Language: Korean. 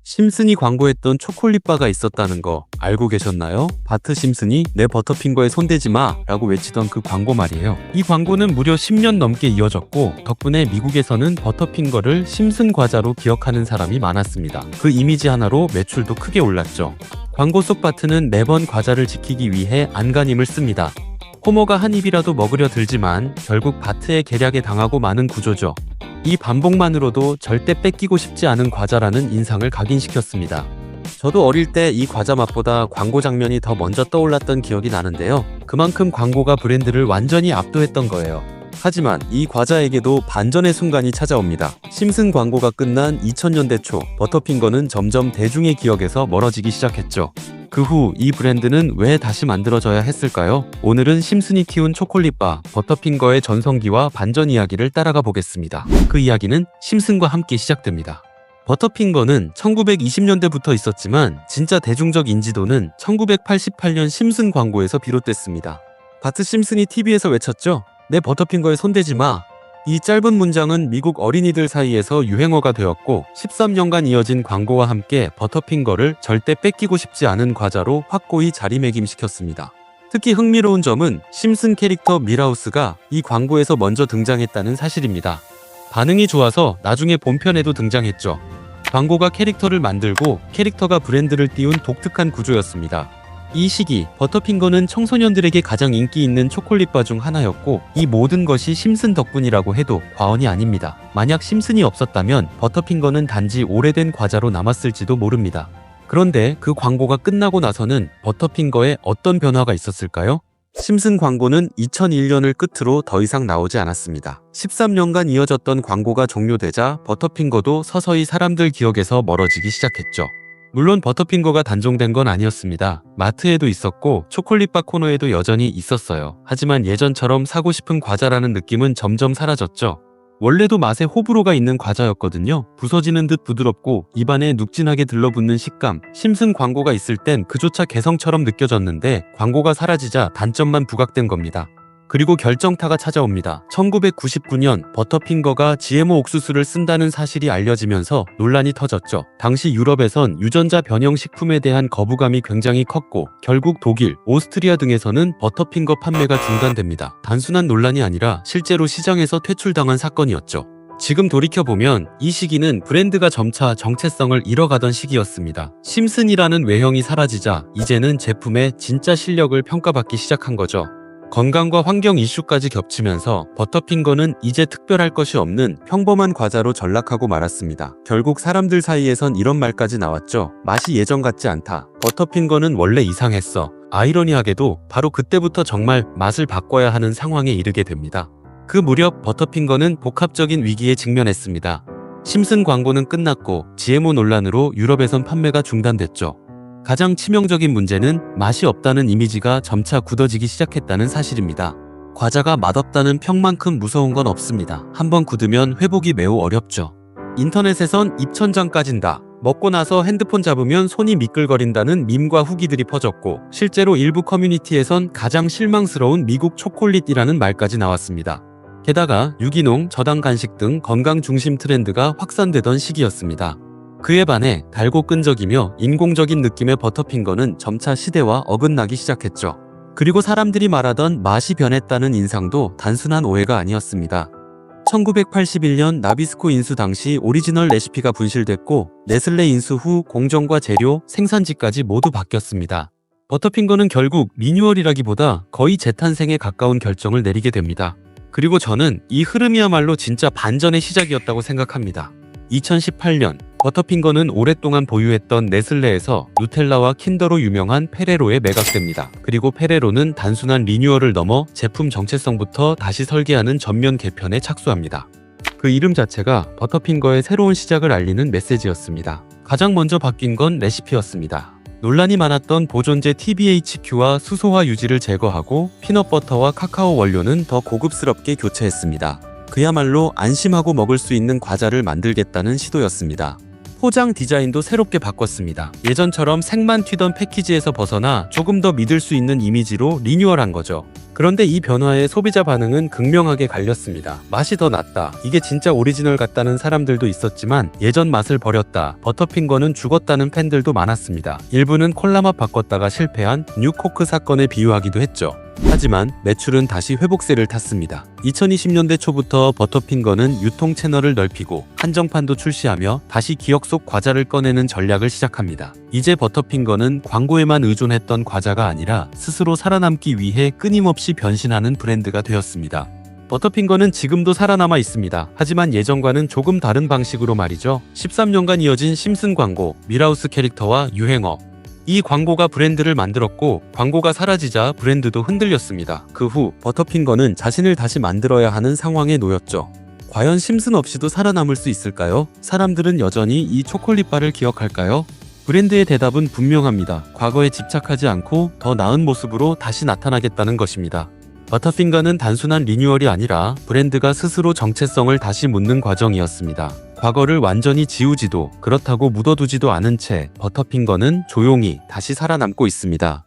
심슨이 광고했던 초콜릿바가 있었다는 거 알고 계셨나요? 바트 심슨이 내 버터핑거에 손대지 마 라고 외치던 그 광고 말이에요. 이 광고는 무려 10년 넘게 이어졌고 덕분에 미국에서는 버터핑거를 심슨 과자로 기억하는 사람이 많았습니다. 그 이미지 하나로 매출도 크게 올랐죠. 광고 속 바트는 매번 과자를 지키기 위해 안간힘을 씁니다. 호머가 한 입이라도 먹으려 들지만 결국 바트의 계략에 당하고 마는 구조죠. 이 반복만으로도 절대 뺏기고 싶지 않은 과자라는 인상을 각인시켰습니다. 저도 어릴 때 이 과자 맛보다 광고 장면이 더 먼저 떠올랐던 기억이 나는데요. 그만큼 광고가 브랜드를 완전히 압도했던 거예요. 하지만 이 과자에게도 반전의 순간이 찾아옵니다. 심슨 광고가 끝난 2000년대 초, 버터핑거는 점점 대중의 기억에서 멀어지기 시작했죠. 그 후 이 브랜드는 왜 다시 만들어져야 했을까요? 오늘은 심슨이 키운 초콜릿바, 버터핑거의 전성기와 반전 이야기를 따라가 보겠습니다. 그 이야기는 심슨과 함께 시작됩니다. 버터핑거는 1920년대부터 있었지만 진짜 대중적 인지도는 1988년 심슨 광고에서 비롯됐습니다. 바트 심슨이 TV에서 외쳤죠. 내 버터핑거에 손대지 마. 이 짧은 문장은 미국 어린이들 사이에서 유행어가 되었고 13년간 이어진 광고와 함께 버터핑거를 절대 뺏기고 싶지 않은 과자로 확고히 자리매김시켰습니다. 특히 흥미로운 점은 심슨 캐릭터 밀하우스가 이 광고에서 먼저 등장했다는 사실입니다. 반응이 좋아서 나중에 본편에도 등장했죠. 광고가 캐릭터를 만들고 캐릭터가 브랜드를 띄운 독특한 구조였습니다. 이 시기 버터핑거는 청소년들에게 가장 인기 있는 초콜릿바 중 하나였고 이 모든 것이 심슨 덕분이라고 해도 과언이 아닙니다. 만약 심슨이 없었다면 버터핑거는 단지 오래된 과자로 남았을지도 모릅니다. 그런데 그 광고가 끝나고 나서는 버터핑거에 어떤 변화가 있었을까요? 심슨 광고는 2001년을 끝으로 더 이상 나오지 않았습니다. 13년간 이어졌던 광고가 종료되자 버터핑거도 서서히 사람들 기억에서 멀어지기 시작했죠. 물론 버터핑거가 단종된 건 아니었습니다. 마트에도 있었고 초콜릿바 코너에도 여전히 있었어요. 하지만 예전처럼 사고 싶은 과자라는 느낌은 점점 사라졌죠. 원래도 맛에 호불호가 있는 과자였거든요. 부서지는 듯 부드럽고 입안에 눅진하게 들러붙는 식감. 심슨 광고가 있을 땐 그조차 개성처럼 느껴졌는데 광고가 사라지자 단점만 부각된 겁니다. 그리고 결정타가 찾아옵니다. 1999년 버터핑거가 GMO 옥수수를 쓴다는 사실이 알려지면서 논란이 터졌죠. 당시 유럽에선 유전자 변형 식품에 대한 거부감이 굉장히 컸고 결국 독일, 오스트리아 등에서는 버터핑거 판매가 중단됩니다. 단순한 논란이 아니라 실제로 시장에서 퇴출당한 사건이었죠. 지금 돌이켜보면 이 시기는 브랜드가 점차 정체성을 잃어가던 시기였습니다. 심슨이라는 외형이 사라지자 이제는 제품의 진짜 실력을 평가받기 시작한 거죠. 건강과 환경 이슈까지 겹치면서 버터핑거는 이제 특별할 것이 없는 평범한 과자로 전락하고 말았습니다. 결국 사람들 사이에선 이런 말까지 나왔죠. 맛이 예전 같지 않다. 버터핑거는 원래 이상했어. 아이러니하게도 바로 그때부터 정말 맛을 바꿔야 하는 상황에 이르게 됩니다. 그 무렵 버터핑거는 복합적인 위기에 직면했습니다. 심슨 광고는 끝났고 GMO 논란으로 유럽에선 판매가 중단됐죠. 가장 치명적인 문제는 맛이 없다는 이미지가 점차 굳어지기 시작했다는 사실입니다. 과자가 맛없다는 평만큼 무서운 건 없습니다. 한번 굳으면 회복이 매우 어렵죠. 인터넷에선 입천장 까진다, 먹고 나서 핸드폰 잡으면 손이 미끌거린다는 밈과 후기들이 퍼졌고 실제로 일부 커뮤니티에선 가장 실망스러운 미국 초콜릿이라는 말까지 나왔습니다. 게다가 유기농, 저당 간식 등 건강 중심 트렌드가 확산되던 시기였습니다. 그에 반해 달고 끈적이며 인공적인 느낌의 버터핑거는 점차 시대와 어긋나기 시작했죠. 그리고 사람들이 말하던 맛이 변했다는 인상도 단순한 오해가 아니었습니다. 1981년 나비스코 인수 당시 오리지널 레시피가 분실됐고 네슬레 인수 후 공정과 재료, 생산지까지 모두 바뀌었습니다. 버터핑거는 결국 리뉴얼이라기보다 거의 재탄생에 가까운 결정을 내리게 됩니다. 그리고 저는 이 흐름이야말로 진짜 반전의 시작이었다고 생각합니다. 2018년 버터핑거는 오랫동안 보유했던 네슬레에서 누텔라와 킨더로 유명한 페레로에 매각됩니다. 그리고 페레로는 단순한 리뉴얼을 넘어 제품 정체성부터 다시 설계하는 전면 개편에 착수합니다. 그 이름 자체가 버터핑거의 새로운 시작을 알리는 메시지였습니다. 가장 먼저 바뀐 건 레시피였습니다. 논란이 많았던 보존제 TBHQ와 수소화 유지를 제거하고 피넛버터와 카카오 원료는 더 고급스럽게 교체했습니다. 그야말로 안심하고 먹을 수 있는 과자를 만들겠다는 시도였습니다. 포장 디자인도 새롭게 바꿨습니다. 예전처럼 색만 튀던 패키지에서 벗어나 조금 더 믿을 수 있는 이미지로 리뉴얼한 거죠. 그런데 이 변화에 소비자 반응은 극명하게 갈렸습니다. 맛이 더 낫다. 이게 진짜 오리지널 같다는 사람들도 있었지만 예전 맛을 버렸다. 버터핑거는 죽었다는 팬들도 많았습니다. 일부는 콜라맛 바꿨다가 실패한 뉴코크 사건에 비유하기도 했죠. 하지만 매출은 다시 회복세를 탔습니다. 2020년대 초부터 버터핑거는 유통 채널을 넓히고 한정판도 출시하며 다시 기억 속 과자를 꺼내는 전략을 시작합니다. 이제 버터핑거는 광고에만 의존했던 과자가 아니라 스스로 살아남기 위해 끊임없이 변신하는 브랜드가 되었습니다. 버터핑거는 지금도 살아남아 있습니다. 하지만 예전과는 조금 다른 방식으로 말이죠. 13년간 이어진 심슨 광고, 밀하우스 캐릭터와 유행어, 이 광고가 브랜드를 만들었고 광고가 사라지자 브랜드도 흔들렸습니다. 그 후 버터핑거는 자신을 다시 만들어야 하는 상황에 놓였죠. 과연 심슨 없이도 살아남을 수 있을까요? 사람들은 여전히 이 초콜릿바를 기억할까요? 브랜드의 대답은 분명합니다. 과거에 집착하지 않고 더 나은 모습으로 다시 나타나겠다는 것입니다. 버터핑거는 단순한 리뉴얼이 아니라 브랜드가 스스로 정체성을 다시 묻는 과정이었습니다. 과거를 완전히 지우지도 그렇다고 묻어두지도 않은 채 버터핑거는 조용히 다시 살아남고 있습니다.